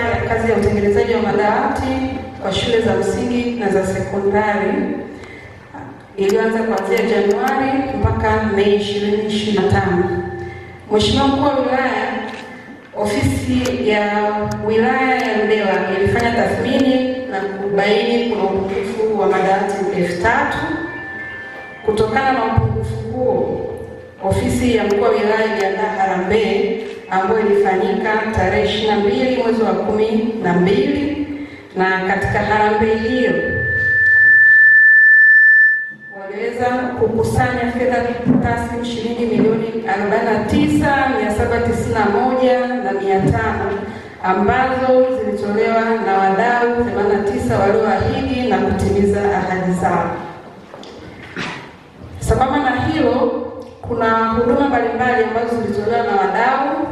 ya kazi ya utengenezaji wa madawati kwa shule za msingi na za sekondari ilianza kuanzia Januari mpaka Mei 2025. Mheshimiwa Mkuu wa Wilaya, ofisi ya wilaya ya Ludewa ilifanya tathmini na kubaini kuna upungufu wa madawati 3000. Kutokana na upungufu huo, ofisi ya Mkuu wa Wilaya iliandaa harambee ambayo ilifanyika tarehe 22 mwezi wa 12, na katika harambee hiyo waliweza kukusanya fedha taslimu shilingi milioni 49,791,500 ambazo zilitolewa na wadau 89 walioahidi na kutimiza ahadi zao. Sambamba na hilo, kuna huduma mbalimbali ambazo zilitolewa na wadau,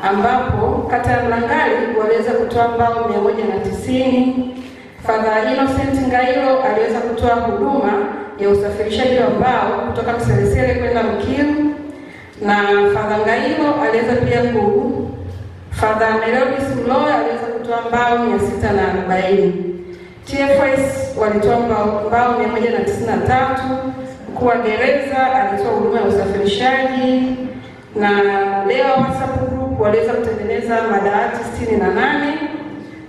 ambapo kata ya Mlangali waliweza kutoa mbao 190. Father Innocent Ngailo aliweza kutoa huduma ya usafirishaji wa mbao kutoka Mselesele kwenda Mkiru, na Father Ngailo aliweza pia Father Melodis Mloe aliweza kutoa mbao 640. TFS walitoa mbao 193. Mkuu wa gereza alitoa huduma ya usafirishaji, na leo WhatsApp group waliweza kutengeneza madawati 68.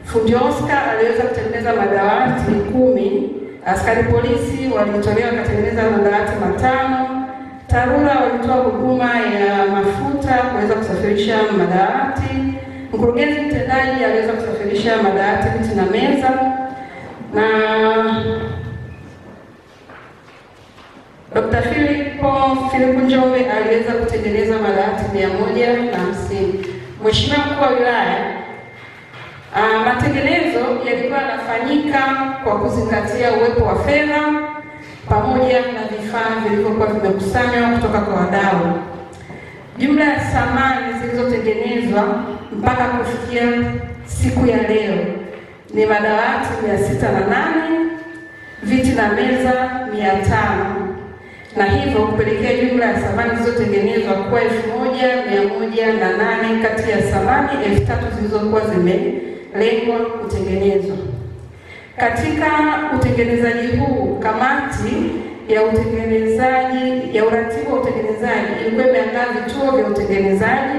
Fundi Oscar aliweza kutengeneza madawati 10. Askari polisi walitolewa kutengeneza madawati 5. TARURA walitoa huduma ya mafuta kuweza kusafirisha madawati. Mkurugenzi mtendaji aliweza kusafirisha madawati, viti na meza, na Dr. Philip Njombe aliweza kutengeneza madawati 150. Mheshimiwa Mkuu wa Wilaya, matengenezo yalikuwa yanafanyika kwa kuzingatia uwepo wa fedha pamoja na vifaa vilivyokuwa vimekusanywa kutoka kwa wadau. Jumla ya samani zilizotengenezwa mpaka kufikia siku ya leo ni madawati 608, viti na meza 500, na hivyo kupelekea jumla ya samani zilizotengenezwa kuwa 1108 kati ya samani 3000 zilizokuwa zimelengwa kutengenezwa. Katika utengenezaji huu, kamati ya uratibu wa utengenezaji ilikuwa imeandaa vituo vya utengenezaji.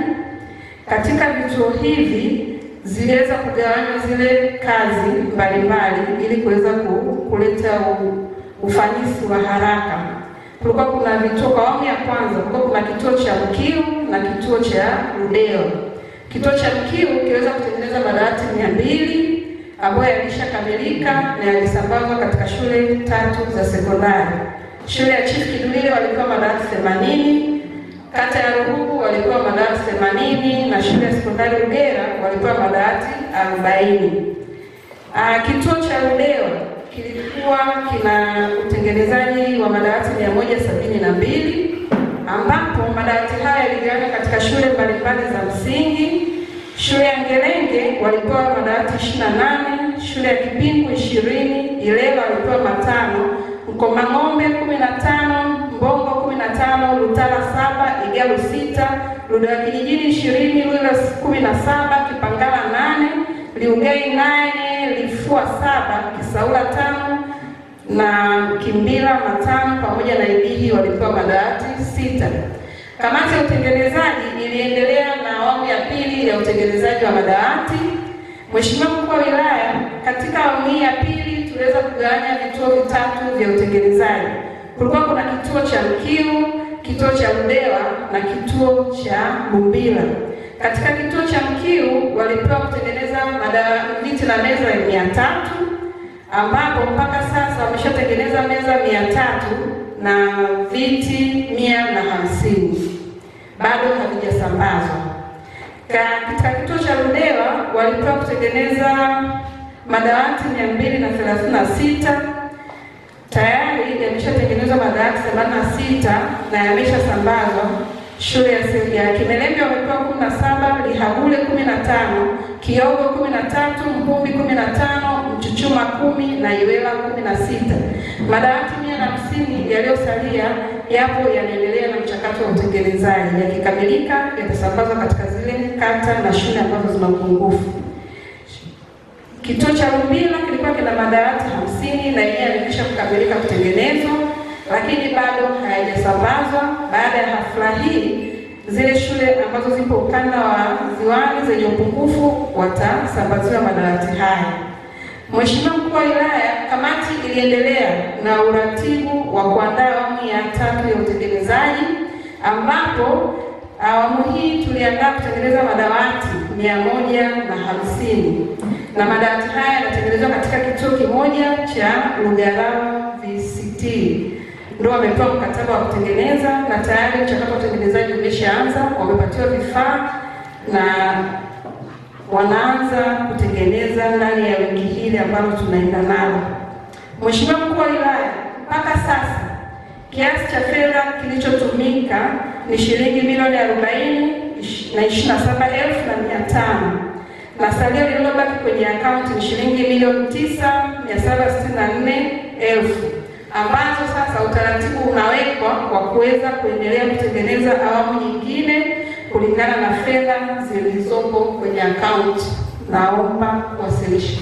Katika vituo hivi ziliweza kugawanywa zile kazi mbalimbali ili kuweza kuleta ufanisi wa haraka. Kulikuwa kuna vituo kwa awamu ya kwanza, kulikuwa kuna kituo cha Mkiu na kituo cha Ludewa. Kituo cha Mkiu kiliweza kutengeneza madawati 200 ambayo yalishakamilika na yalisambazwa katika shule 3 za sekondari. Shule ya Chief Kidulile walikuwa madawati 80, kata ya Ruhugu walikuwa madawati 80, na shule ya sekondari Ugera walikuwa madawati 40. Kituo cha Ludewa kilikuwa kina utengenezaji wa madawati 172, ambapo madawati haya yaligawanywa katika shule mbalimbali za msingi. Shule ya Ngelenge walipewa madawati 28, shule ya Kipingu 20, Ilela walipewa 5, Mkomang'ombe 15, Mbongo 15, Lutala 7, Igalu 6, Ludewa kijijini 20, Lwila 17, Kipangala 8, Liungei 8, Lifua 7, Kisaula 5 na Kimbila 5 pamoja na Ibihi walipewa madawati 6. Kamati ya utengenezaji iliendelea na awamu ya pili ya utengenezaji wa madawati. Mheshimiwa Mkuu wa Wilaya, katika awamu hii ya pili tuliweza kugawanya vituo 3 vya utengenezaji. Kulikuwa kuna kituo cha Mkiu, kituo cha Ludewa na kituo cha Bumbila. Katika kituo cha Mkiu walipewa kutengeneza viti na meza 300, ambapo mpaka sasa wameshatengeneza meza 300 na viti 150 bado havijasambazwa. Katika kituo cha Ludewa walipewa kutengeneza madawati 236, tayari yameshatengenezwa madawati 86 na yameshasambazwa. Shule ya Kimelembe wamepewa 17, Lihabule 15, Kiogo 13, Mpumbi 15, Mchuchuma 10 na Iwela 16. Madawati 150 yaliyosalia yapo yanaendelea na mchakato wa utengenezaji. Yakikamilika yatasambazwa katika zile kata na shule ambazo zina upungufu. Kituo cha Lumbila kilikuwa kina madawati 50 na yenyewe yamekwisha kukamilika kutengenezwa, lakini bado hayajasambazwa. Baada ya hafla hii, zile shule ambazo zipo ukanda wa Ziwani zenye upungufu watasambaziwa madawati haya. Mheshimiwa Mkuu wa Wilaya, kamati iliendelea na uratibu wa kuandaa awamu ya 3 ya utekelezaji, ambapo awamu hii tuliandaa kutengeneza madawati 150 na madawati haya yanatengenezwa katika kituo kimoja cha Lugalama VCT. Ndio wamepewa mkataba wa kutengeneza na tayari mchakato wa utengenezaji umeshaanza. Wamepatiwa vifaa na wanaanza kutengeneza ndani ya wiki hili ambalo tunaenda nalo. Mheshimiwa Mkuu wa Wilaya, mpaka sasa kiasi cha fedha kilichotumika ni shilingi milioni 40,27,500 na salio lililobaki kwenye akaunti ni shilingi milioni 9,764,000, ambazo sasa utaratibu unawekwa wa kuweza kuendelea kutengeneza awamu nyingine kulingana na fedha zilizopo kwenye akaunti. Naomba kuwasilisha.